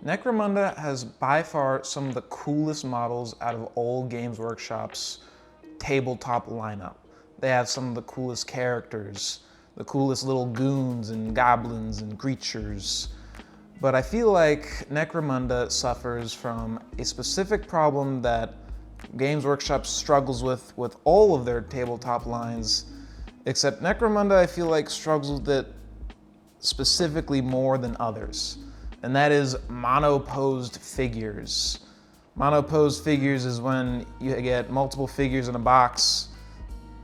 Necromunda has by far some of the coolest models out of all Games Workshop's tabletop lineup. They have some of the coolest characters, the coolest little goons and goblins and creatures. But I feel like Necromunda suffers from a specific problem that Games Workshop struggles with all of their tabletop lines, except Necromunda I feel like struggles with it specifically more than others, and that is monoposed figures. Monoposed figures is when you get multiple figures in a box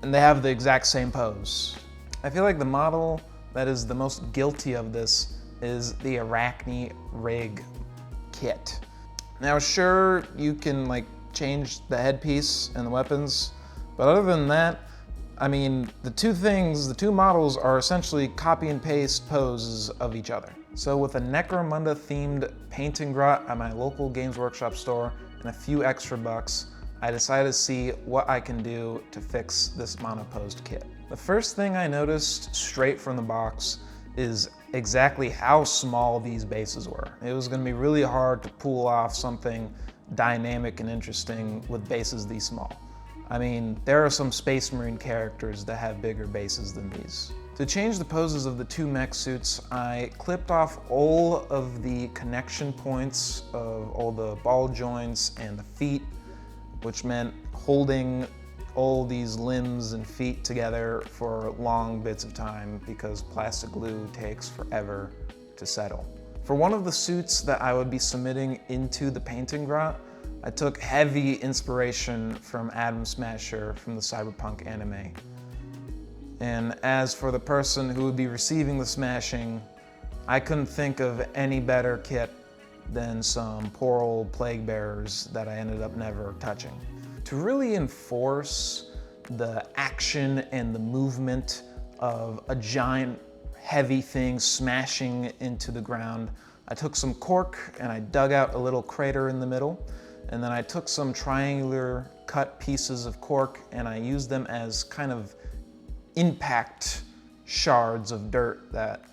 and they have the exact same pose. I feel like the model that is the most guilty of this is the Arachne Rig kit. Now sure, you can change the headpiece and the weapons, but other than that, I mean, the two models are essentially copy and paste poses of each other. So with a Necromunda themed painting grot at my local Games Workshop store and a few extra bucks, I decided to see what I can do to fix this monoposed kit. The first thing I noticed straight from the box is exactly how small these bases were. It was gonna be really hard to pull off something dynamic and interesting with bases these small. I mean, there are some Space Marine characters that have bigger bases than these. To change the poses of the two mech suits, I clipped off all of the connection points of all the ball joints and the feet, which meant holding all these limbs and feet together for long bits of time because plastic glue takes forever to settle. For one of the suits that I would be submitting into the painting grot, I took heavy inspiration from Atom Smasher from the Cyberpunk anime. And as for the person who would be receiving the smashing, I couldn't think of any better kit than some poor old plague bearers that I ended up never touching. To really enforce the action and the movement of a giant heavy thing smashing into the ground, I took some cork and I dug out a little crater in the middle, and then I took some triangular cut pieces of cork and I used them as kind of impact shards of dirt that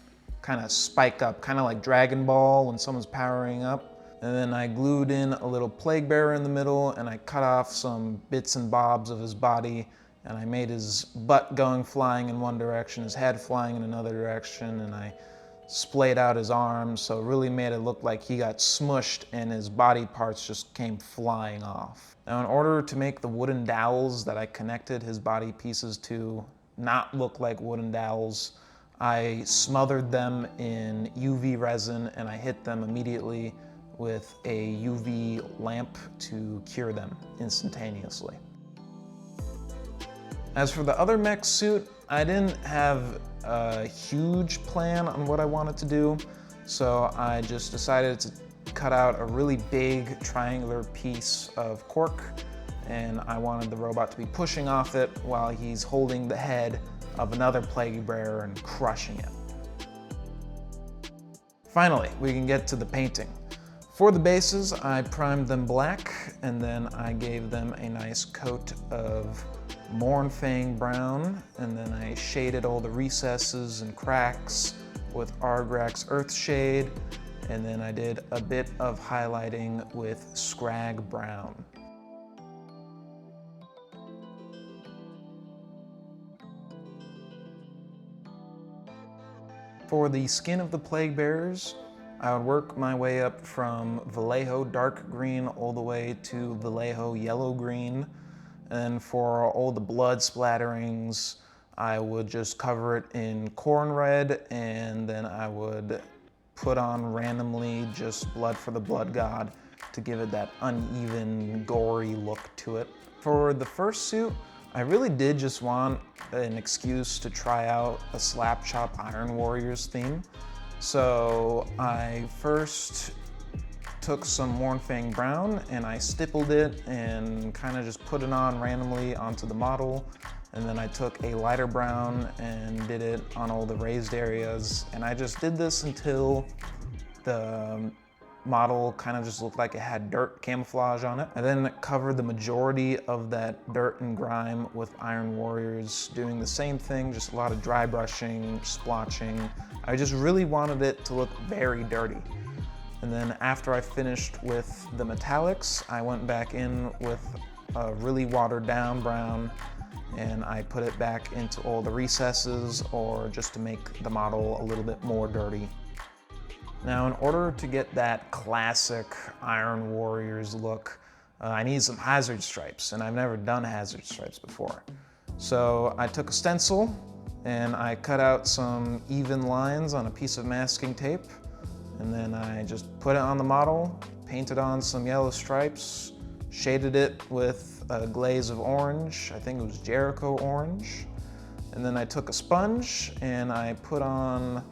kind of spike up, kind of like Dragon Ball when someone's powering up. And then I glued in a little plague bearer in the middle and I cut off some bits and bobs of his body and I made his butt going flying in one direction, his head flying in another direction, and I splayed out his arms, so it really made it look like he got smushed and his body parts just came flying off. Now in order to make the wooden dowels that I connected his body pieces to not look like wooden dowels, I smothered them in UV resin and I hit them immediately with a UV lamp to cure them instantaneously. As for the other mech suit, I didn't have a huge plan on what I wanted to do, so I just decided to cut out a really big triangular piece of cork, and I wanted the robot to be pushing off it while he's holding the head of another plague bearer and crushing it. Finally, we can get to the painting. For the bases, I primed them black, and then I gave them a nice coat of Mournfang brown, and then I shaded all the recesses and cracks with Argrax Earthshade, and then I did a bit of highlighting with Scrag Brown. For the skin of the plague bearers, I would work my way up from Vallejo dark green all the way to Vallejo yellow green. And for all the blood splatterings, I would just cover it in corn red, and then I would put on randomly just blood for the blood god to give it that uneven, gory look to it. For the first suit, I really did just want an excuse to try out a Slap Chop Iron Warriors theme. So I first took some Mournfang brown and I stippled it and kind of just put it on randomly onto the model. And then I took a lighter brown and did it on all the raised areas. And I just did this until the model kind of just looked like it had dirt camouflage on it. I then covered the majority of that dirt and grime with Iron Warriors, doing the same thing, just a lot of dry brushing, splotching. I just really wanted it to look very dirty. And then after I finished with the metallics, I went back in with a really watered down brown, and I put it back into all the recesses, or just to make the model a little bit more dirty. Now, in order to get that classic Iron Warriors look, I need some hazard stripes, and I've never done hazard stripes before. So I took a stencil and I cut out some even lines on a piece of masking tape, and then I just put it on the model, painted on some yellow stripes, shaded it with a glaze of orange. I think it was Jericho orange. And then I took a sponge and I put on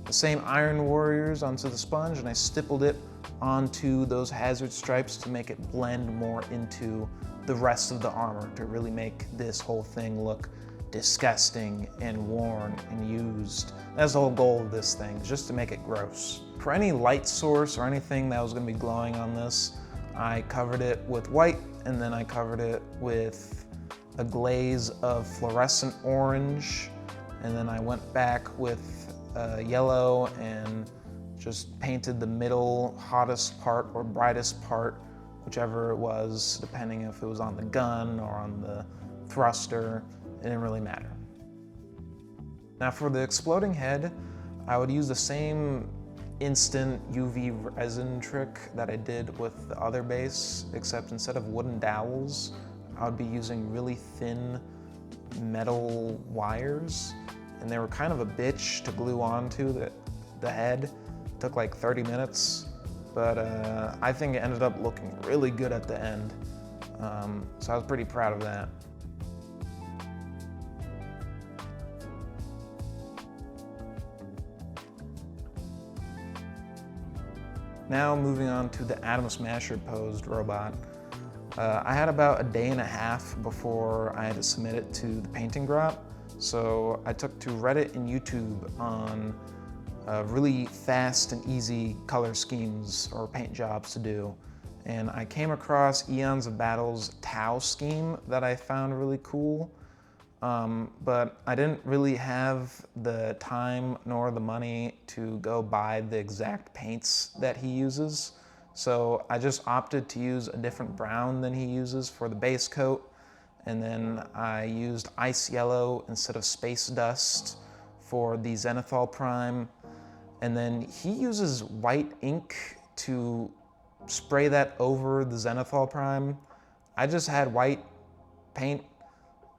the same Iron Warriors onto the sponge, and I stippled it onto those hazard stripes to make it blend more into the rest of the armor, to really make this whole thing look disgusting and worn and used. That's the whole goal of this thing, just to make it gross. For any light source or anything that was going to be glowing on this, I covered it with white, and then I covered it with a glaze of fluorescent orange, and then I went back with yellow and just painted the middle hottest part or brightest part, whichever it was, depending if it was on the gun or on the thruster. It didn't really matter. Now for the exploding head, I would use the same instant UV resin trick that I did with the other base, except instead of wooden dowels, I would be using really thin metal wires, and they were kind of a bitch to glue onto the head. It took like 30 minutes, but I think it ended up looking really good at the end. So I was pretty proud of that. Now moving on to the Atom Smasher posed robot. I had about a day and a half before I had to submit it to the painting grot. So I took to Reddit and YouTube on really fast and easy color schemes or paint jobs to do. And I came across Eons of Battle's Tau scheme that I found really cool. But I didn't really have the time nor the money to go buy the exact paints that he uses. So I just opted to use a different brown than he uses for the base coat. And then I used ice yellow instead of space dust for the Zenithal Prime. And then he uses white ink to spray that over the Zenithal Prime. I just had white paint,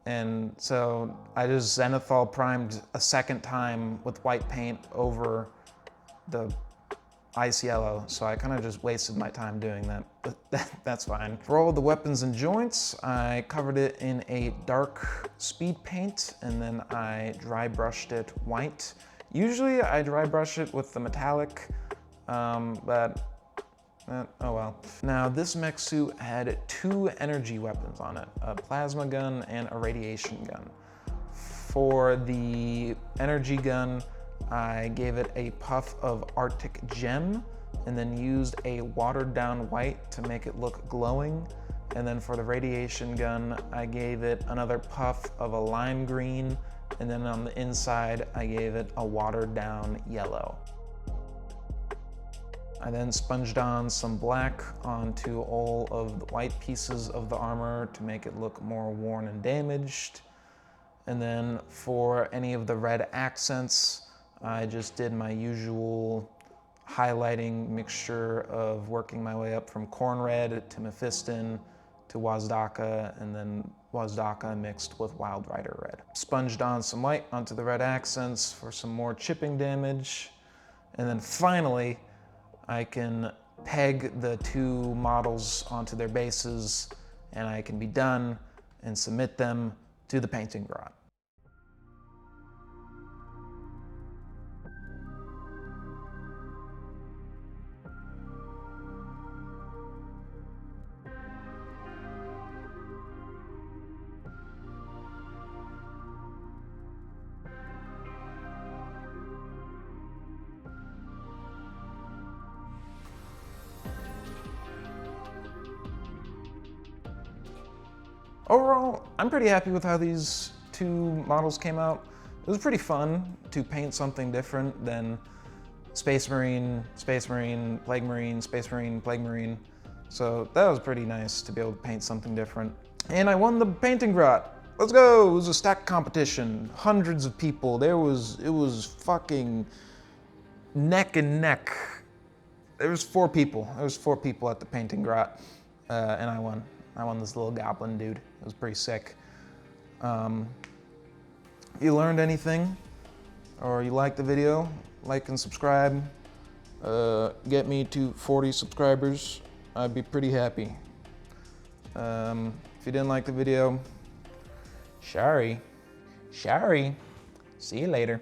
and so I just Zenithal primed a second time with white paint over the ice yellow, so I kind of just wasted my time doing that, but that's fine. For all the weapons and joints, I covered it in a dark speed paint, and then I dry brushed it white. Usually I dry brush it with the metallic, but oh well. Now this mech suit had 2 energy weapons on it, a plasma gun and a radiation gun. For the energy gun, I gave it a puff of Arctic Gem, and then used a watered down white to make it look glowing. And then for the radiation gun, I gave it another puff of a lime green, and then on the inside, I gave it a watered down yellow. I then sponged on some black onto all of the white pieces of the armor to make it look more worn and damaged. And then for any of the red accents, I just did my usual highlighting mixture of working my way up from Corn Red to Mephiston to Wazdaka, and then Wazdaka mixed with Wild Rider Red. Sponged on some white onto the red accents for some more chipping damage. And then finally, I can peg the 2 models onto their bases, and I can be done and submit them to the painting grot. Overall, I'm pretty happy with how these 2 models came out. It was pretty fun to paint something different than Space Marine, Space Marine, Plague Marine, Space Marine, Plague Marine. So that was pretty nice to be able to paint something different. And I won the painting grot. Let's go! It was a stack competition. Hundreds of people. It was fucking neck and neck. There was 4 people. There was 4 people at the painting grot, and I won. I won this little goblin dude. It was pretty sick. If you learned anything, or you liked the video, like and subscribe. Get me to 40 subscribers. I'd be pretty happy. If you didn't like the video, sorry. See you later.